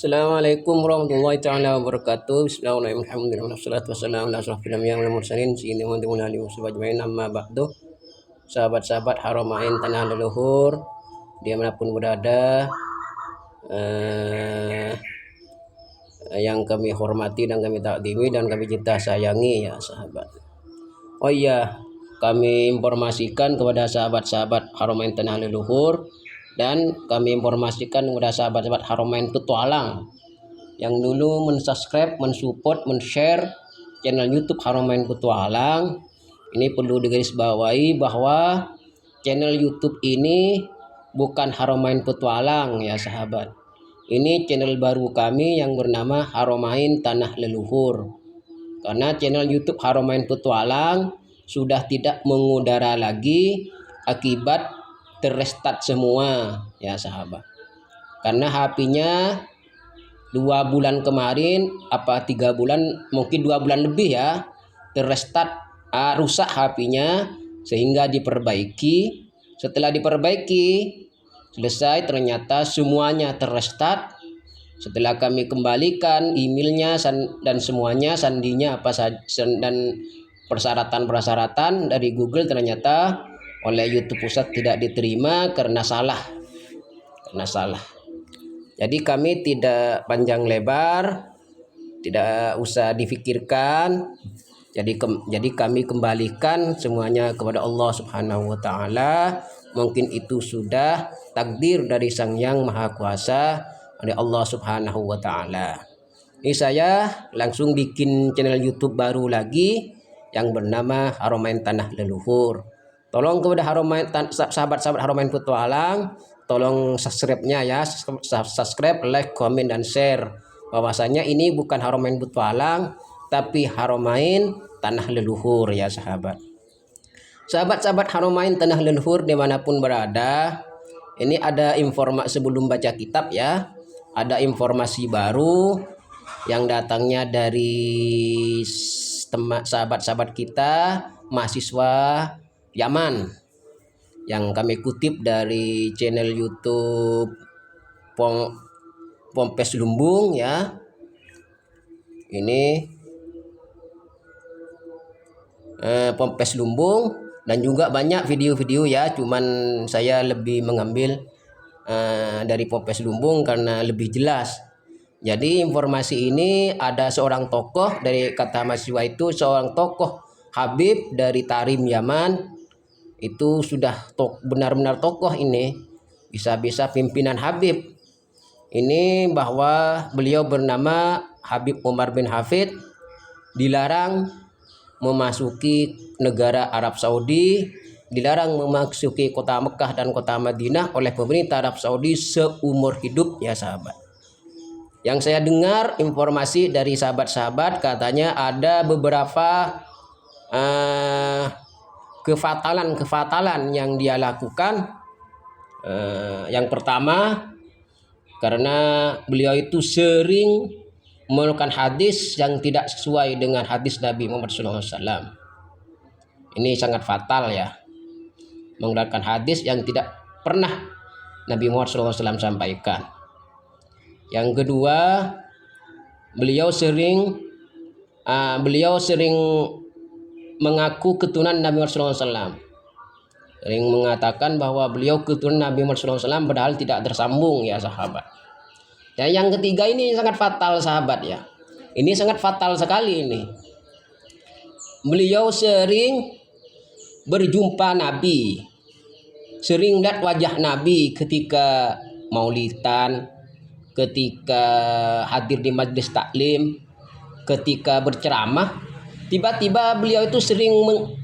Assalamualaikum warahmatullahi taala wabarakatuh. Bismillahirrahmanirrahim. Wassalatu wassalamu ala asyrofil anbiya'i wal mursalin sayyidina Muhammadin wa alihi wasallam amma ba'du. Sahabat-sahabat Haramain tanah leluhur dimanapun berada, yang kami hormati dan kami takdimi dan kami cinta sayangi ya sahabat. Oh iya, kami informasikan kepada sahabat-sahabat Haramain tanah leluhur dan kami informasikan kepada sahabat-sahabat Haramain Petualang yang dulu mensubscribe, mensupport, men-share channel YouTube Haramain Petualang. Ini perlu digarisbawahi bahwa channel YouTube ini bukan Haramain Petualang ya sahabat. Ini channel baru kami yang bernama Haramain Tanah Leluhur. Karena channel YouTube Haramain Petualang sudah tidak mengudara lagi akibat terrestart semua ya sahabat. Karena HP-nya 2 bulan kemarin, 3 bulan, mungkin 2 bulan lebih ya, terrestart, rusak HP-nya sehingga diperbaiki. Setelah diperbaiki selesai, ternyata semuanya terrestart. Setelah kami kembalikan emailnya dan semuanya, sandinya apa saja dan persyaratan dari Google, ternyata oleh YouTube Pusat tidak diterima karena salah. Jadi kami tidak panjang lebar, tidak usah difikirkan. Jadi kami kembalikan semuanya kepada Allah Subhanahu wa taala. Mungkin itu sudah takdir dari Sang Yang Maha Kuasa, dari Allah Subhanahu wa taala. Ini saya langsung bikin channel YouTube baru lagi yang bernama Haramain Tanah Leluhur. Tolong kepada sahabat-sahabat Haramain Petualang, tolong subscribe-nya ya, subscribe, like, komen, dan share. Bahwasanya ini bukan Haramain Petualang, tapi Haramain Tanah Leluhur ya sahabat. Sahabat-sahabat Haramain Tanah Leluhur dimanapun berada, ini ada informasi sebelum baca kitab ya. Ada informasi baru yang datangnya dari sahabat-sahabat kita, mahasiswa Yaman, yang kami kutip dari channel YouTube Pompes Lumbung ya. Ini Pompes Lumbung, dan juga banyak video-video ya, cuman saya lebih mengambil dari Pompes Lumbung karena lebih jelas. Jadi informasi ini ada seorang tokoh, dari kata mahasiswa itu seorang tokoh Habib dari Tarim Yaman. Itu sudah benar-benar tokoh ini, bisa-bisa pimpinan Habib. Ini bahwa beliau bernama Habib Umar bin Hafid dilarang memasuki negara Arab Saudi, dilarang memasuki kota Mekah dan kota Madinah oleh pemerintah Arab Saudi seumur hidup ya sahabat. Yang saya dengar informasi dari sahabat-sahabat, katanya ada beberapa kefatalan yang dia lakukan. Yang pertama, karena beliau itu sering mengeluarkan hadis yang tidak sesuai dengan hadis Nabi Muhammad SAW. Ini sangat fatal ya, mengeluarkan hadis yang tidak pernah Nabi Muhammad SAW sampaikan. Yang kedua, beliau sering mengaku keturunan Nabi Muhammad SAW. Sering mengatakan bahwa beliau keturunan Nabi Muhammad SAW, padahal tidak tersambung ya sahabat. Dan yang ketiga ini sangat fatal sahabat ya. Ini sangat fatal sekali ini. Beliau sering berjumpa Nabi, sering lihat wajah Nabi ketika maulidan, ketika hadir di majlis taklim, ketika berceramah. Tiba-tiba beliau itu sering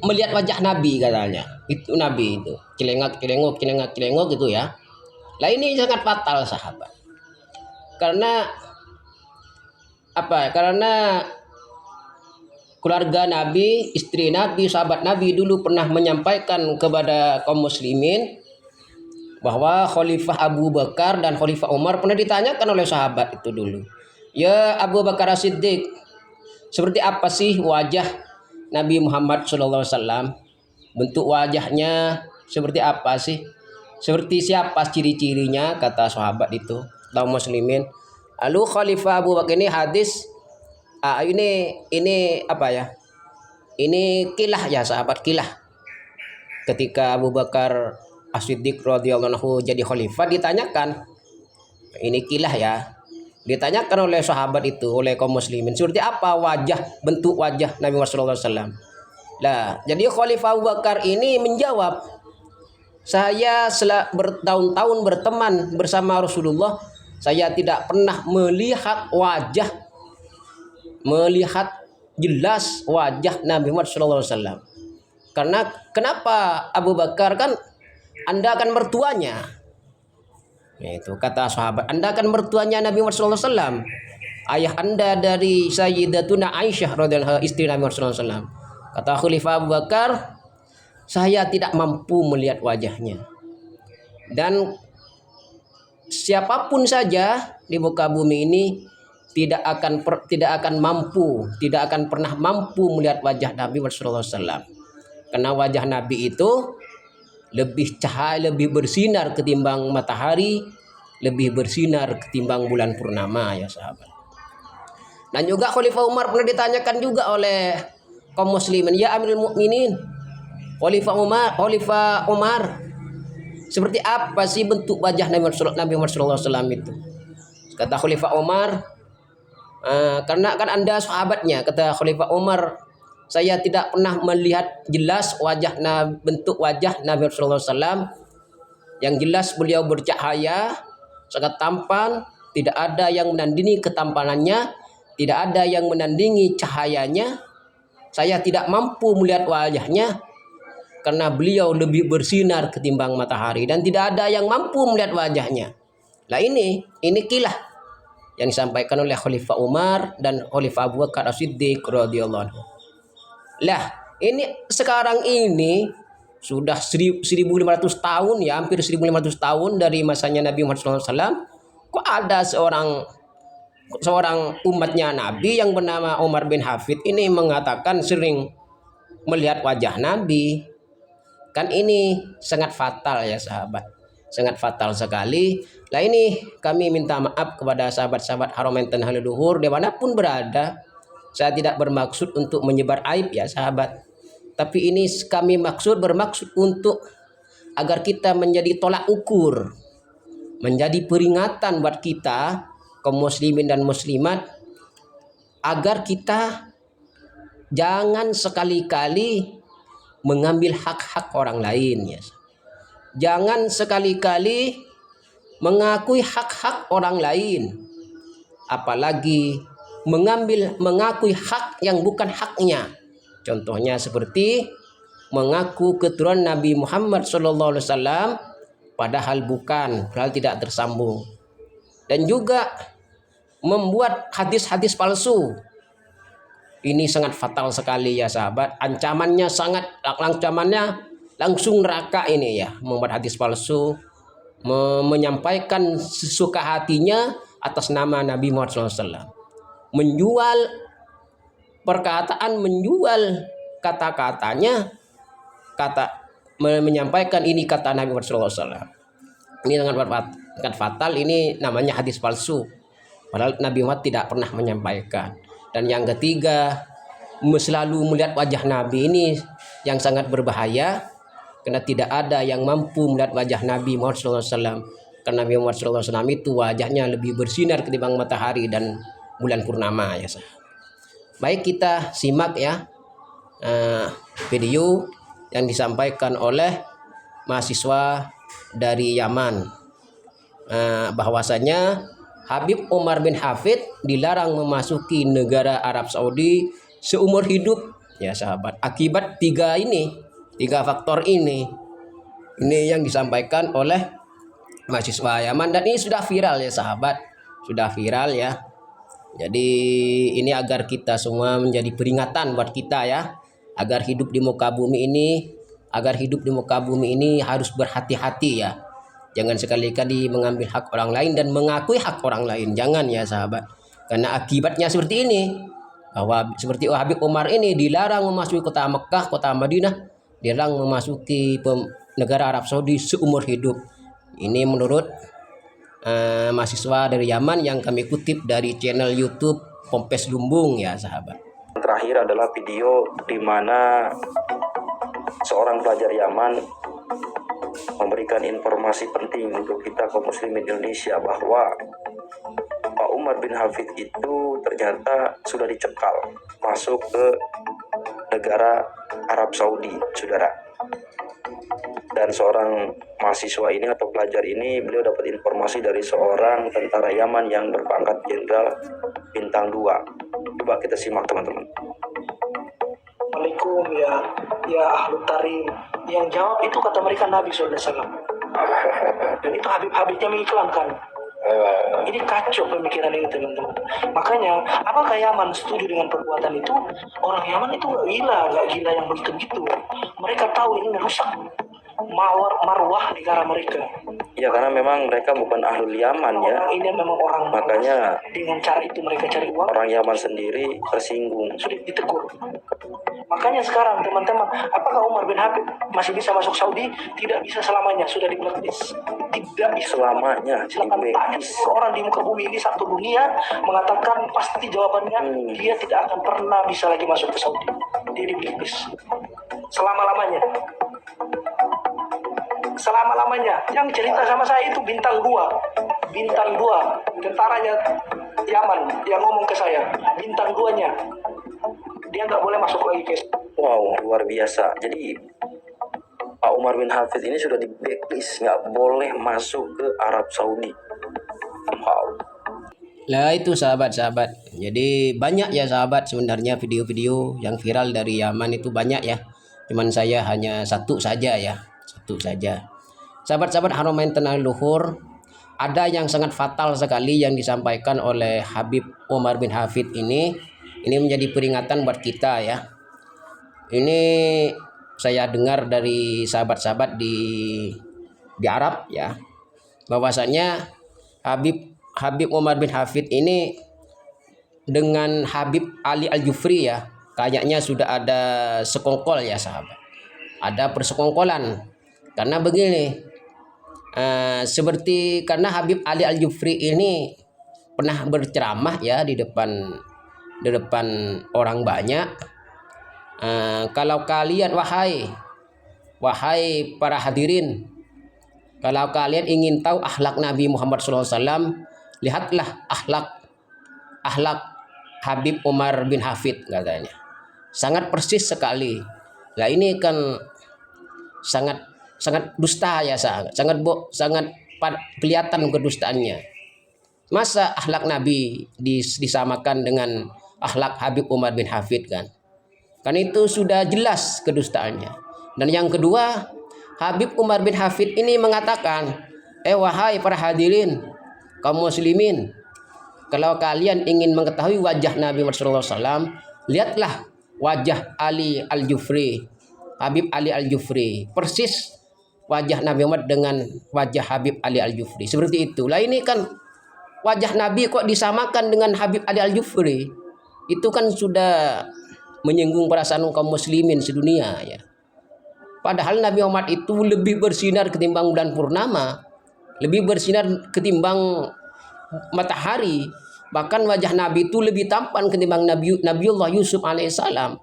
melihat wajah Nabi katanya. Itu Nabi itu celengok gitu ya. Lah ini sangat fatal sahabat. Karena apa? Karena keluarga Nabi, istri Nabi, sahabat Nabi dulu pernah menyampaikan kepada kaum muslimin bahwa Khalifah Abu Bakar dan Khalifah Umar pernah ditanyakan oleh sahabat itu dulu. Ya Abu Bakar As-Siddiq, seperti apa sih wajah Nabi Muhammad SAW? Bentuk wajahnya seperti apa sih? Seperti siapa ciri-cirinya? Kata sahabat itu, kaum muslimin. Lalu Khalifah Abu Bakar ini hadis ini apa ya? Ini kilah ya, sahabat kilah. Ketika Abu Bakar As-Siddiq radhiyallahu anhu jadi khalifah, ditanyakan, ini kilah ya, ditanyakan oleh sahabat itu, oleh kaum muslimin, seperti apa bentuk wajah Nabi Muhammad SAW. Lah, jadi Khalifah Abu Bakar ini menjawab, saya bertahun-tahun berteman bersama Rasulullah, saya tidak pernah melihat jelas wajah Nabi Muhammad SAW. Karena kenapa Abu Bakar, kan Anda kan mertuanya. Itu kata sahabat, Anda kan mertuanya Nabi Muhammad SAW. Ayah Anda dari Sayyidatuna Aisyah radhiyallahu anha, istri Nabi Muhammad SAW. Kata Khalifah Abu Bakar, saya tidak mampu melihat wajahnya. Dan siapapun saja di muka bumi ini tidak akan pernah mampu melihat wajah Nabi Muhammad SAW. Karena wajah Nabi itu lebih cahaya, lebih bersinar ketimbang matahari, lebih bersinar ketimbang bulan purnama ya sahabat. Dan juga Khalifah Umar pernah ditanyakan juga oleh kaum muslimin, ya Amirul Mukminin, Khalifah Umar, seperti apa sih bentuk wajah Nabi Muhammad SAW itu? Kata Khalifah Umar, karena kan Anda sahabatnya, kata Khalifah Umar, saya tidak pernah melihat jelas bentuk wajah Nabi Muhammad SAW. Yang jelas beliau bercahaya, sangat tampan, tidak ada yang menandingi ketampanannya, tidak ada yang menandingi cahayanya. Saya tidak mampu melihat wajahnya karena beliau lebih bersinar ketimbang matahari, dan tidak ada yang mampu melihat wajahnya. Nah ini kilah yang disampaikan oleh Khalifah Umar dan Khalifah Abu Bakar As-Siddiq radhiyallahu anhu. Lah, ini sekarang ini sudah 1500 tahun ya, hampir 1500 tahun dari masanya Nabi Muhammad SAW. Kok ada seorang umatnya Nabi yang bernama Umar bin Hafid ini mengatakan sering melihat wajah Nabi? Kan ini sangat fatal ya sahabat, sangat fatal sekali. Lah ini kami minta maaf kepada sahabat-sahabat Haramain Tanah Leluhur dimanapun berada. Saya tidak bermaksud untuk menyebar aib ya sahabat, tapi ini kami bermaksud untuk agar kita menjadi tolak ukur, menjadi peringatan buat kita kaum muslimin dan muslimat, agar kita jangan sekali-kali mengambil hak-hak orang lain ya. Jangan sekali-kali mengakui hak-hak orang lain, apalagi mengakui hak yang bukan haknya. Contohnya seperti mengaku keturunan Nabi Muhammad SAW padahal bukan, padahal tidak tersambung. Dan juga membuat hadis-hadis palsu. Ini sangat fatal sekali ya sahabat. Ancamannya langsung neraka ini ya. Membuat hadis palsu, menyampaikan sesuka hatinya atas nama Nabi Muhammad SAW. Menjual perkataan, menjual kata-katanya, menyampaikan ini kata Nabi Muhammad SAW. Ini sangat fatal, ini namanya hadis palsu. Padahal Nabi Muhammad tidak pernah menyampaikan. Dan yang ketiga, selalu melihat wajah Nabi ini yang sangat berbahaya, karena tidak ada yang mampu melihat wajah Nabi Muhammad SAW. Karena Nabi Muhammad SAW itu wajahnya lebih bersinar ketimbang matahari dan bulan purnama ya. Baik, kita simak ya video yang disampaikan oleh mahasiswa dari Yaman, bahwasanya Habib Umar bin Hafid dilarang memasuki negara Arab Saudi seumur hidup ya sahabat. Akibat tiga faktor ini yang disampaikan oleh mahasiswa Yaman, dan ini sudah viral ya sahabat, sudah viral ya. Jadi ini agar kita semua menjadi peringatan buat kita ya, agar hidup di muka bumi ini harus berhati-hati ya. Jangan sekali-kali mengambil hak orang lain dan mengakui hak orang lain, jangan ya sahabat. Karena akibatnya seperti ini, bahwa seperti Habib Umar ini dilarang memasuki kota Mekah, kota Madinah, dilarang memasuki negara Arab Saudi seumur hidup. Ini menurut mahasiswa dari Yaman yang kami kutip dari channel YouTube Pompes Lumbung ya sahabat. Terakhir adalah video di mana seorang pelajar Yaman memberikan informasi penting untuk kita kaum muslimin Indonesia bahwa Pak Umar bin Hafid itu ternyata sudah dicekal masuk ke negara Arab Saudi, saudara. Dan seorang mahasiswa ini atau pelajar ini, beliau dapat informasi dari seorang tentara Yaman yang berpangkat jenderal bintang 2. Coba kita simak teman-teman. Assalamualaikum ya ahlu tarim. Yang jawab itu kata mereka Nabi SAW. Dan itu Habib-habibnya mengiklankan. Ini kacau pemikiran ini teman-teman. Makanya apakah Yaman setuju dengan perbuatan itu? Orang Yaman itu nggak gila yang begitu-begitu. Mereka tahu ini merusak marwah negara mereka. Ya, karena memang mereka bukan ahlul Yaman ya. Orang ini memang orang Makanya dengan cara itu mereka cari uang. orang Yaman sendiri tersinggung. Sudah ditegur. Makanya sekarang teman-teman, apakah Umar bin Habib masih bisa masuk Saudi? Tidak bisa selamanya, sudah di blacklist. Tidak bisa Selamanya silakan tanya orang di muka bumi ini satu dunia mengatakan pasti jawabannya dia tidak akan pernah bisa lagi masuk ke Saudi. Dia di blacklist selama-lamanya. Selama-lamanya. Yang cerita sama saya itu bintang 2 tentaranya Yaman yang ngomong ke saya, bintang 2-nya dia nggak boleh masuk lagi ke. Wow, luar biasa. Jadi Pak Umar bin Hafid ini sudah di blacklist, nggak boleh masuk ke Arab Saudi. Wow. Lah itu sahabat-sahabat. Jadi banyak ya sahabat sebenarnya video-video yang viral dari Yaman itu banyak ya. Cuman saya hanya satu saja ya. Satu saja. Sahabat-sahabat Haramain Tanah Luhur, ada yang sangat fatal sekali yang disampaikan oleh Habib Umar bin Hafid ini. Ini menjadi peringatan buat kita ya. Ini saya dengar dari sahabat-sahabat di Arab ya, bahwasanya Habib Umar bin Hafid ini dengan Habib Ali Al-Jufri ya, kayaknya sudah ada sekongkol ya sahabat. Ada persekongkolan. Karena begini, seperti karena Habib Ali Al-Jufri ini pernah berceramah ya di depan orang banyak. Kalau kalian wahai para hadirin, kalau kalian ingin tahu akhlak Nabi Muhammad SAW, lihatlah akhlak Habib Umar bin Hafid katanya. Sangat persis sekali. Nah ini kan sangat dusta ya, sangat kelihatan kedustaannya. Masa akhlak Nabi disamakan dengan akhlak Habib Umar bin Hafid kan? Kan itu sudah jelas kedustaannya. Dan yang kedua, Habib Umar bin Hafid ini mengatakan, wahai para hadirin kaum muslimin, kalau kalian ingin mengetahui wajah Nabi Muhammad SAW, lihatlah wajah Ali Al-Jufri, Habib Ali Al-Jufri, persis wajah Nabi Muhammad dengan wajah Habib Ali Al-Jufri. Seperti itu. Lah ini kan wajah Nabi kok disamakan dengan Habib Ali Al-Jufri? Itu kan sudah menyinggung perasaan kaum muslimin sedunia ya. Padahal Nabi Muhammad itu lebih bersinar ketimbang bulan purnama, lebih bersinar ketimbang matahari. Bahkan wajah Nabi itu lebih tampan ketimbang Nabiullah Yusuf alaihissalam.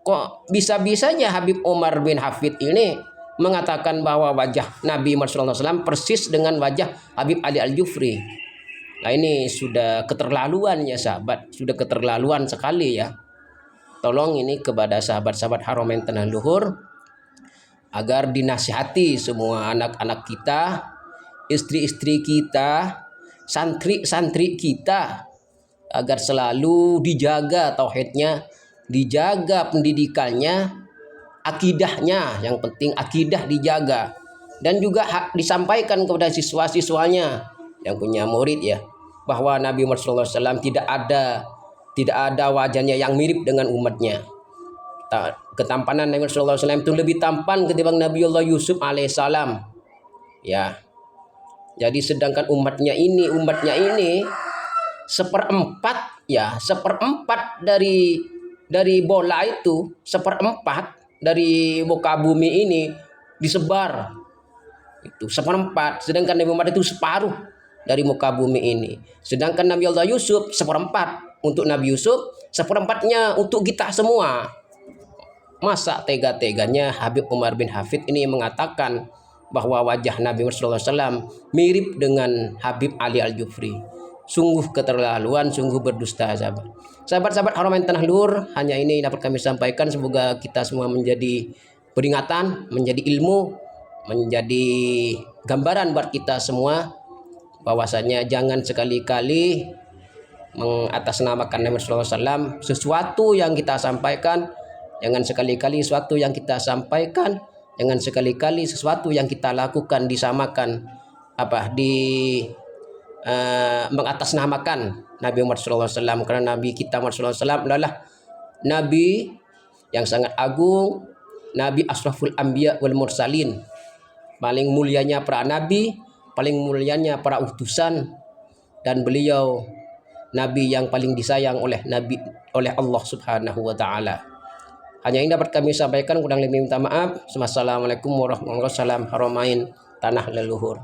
Kok bisa-bisanya Habib Umar bin Hafid ini mengatakan bahwa wajah Nabi Muhammad SAW persis dengan wajah Habib Ali Al-Jufri? Nah ini sudah keterlaluan ya sahabat, sudah keterlaluan sekali ya. Tolong ini kepada sahabat-sahabat Haramain Tanah Luhur agar dinasihati semua anak-anak kita, istri-istri kita, santri-santri kita agar selalu dijaga tauhidnya, dijaga pendidikannya, akidahnya, yang penting akidah dijaga, dan juga disampaikan kepada siswa-siswanya yang punya murid ya, bahwa Nabi Muhammad SAW tidak ada wajahnya yang mirip dengan umatnya. Ketampanan Nabi Muhammad SAW itu lebih tampan ketimbang Nabiullah Yusuf alaihissalam. Ya. Jadi sedangkan umatnya ini seperempat dari bola itu, seperempat dari muka bumi ini disebar. Itu seperempat, sedangkan Nabi Muhammad itu separuh. dari muka bumi ini. Sedangkan Nabi Allah Yusuf seperempat untuk Nabi Yusuf, seperempatnya untuk kita semua. Masa tega-teganya Habib Umar bin Hafid ini mengatakan bahwa wajah Nabi Muhammad SAW mirip dengan Habib Ali Al-Jufri. Sungguh keterlaluan, sungguh berdusta, sahabat. Sahabat-sahabat Haramain Tanah Luhur, hanya ini dapat kami sampaikan. Semoga kita semua menjadi peringatan, menjadi ilmu, menjadi gambaran buat kita semua, bahwasanya jangan sekali-kali mengatasnamakan Nabi SAW. Sesuatu yang kita sampaikan, jangan sekali-kali sesuatu yang kita sampaikan, jangan sekali-kali sesuatu yang kita lakukan disamakan mengatasnamakan Nabi Muhammad SAW, karena Nabi kita Muhammad SAW adalah Nabi yang sangat agung, Nabi Asraful Anbiya wal Mursalin, paling mulianya para nabi, paling mulianya para utusan, dan beliau Nabi yang paling disayang oleh Allah Subhanahu wa Ta'ala. Hanya ini dapat kami sampaikan, kurang lebih minta maaf. Wassalamualaikum warahmatullahi wabarakatuh. Haramain Tanah Leluhur.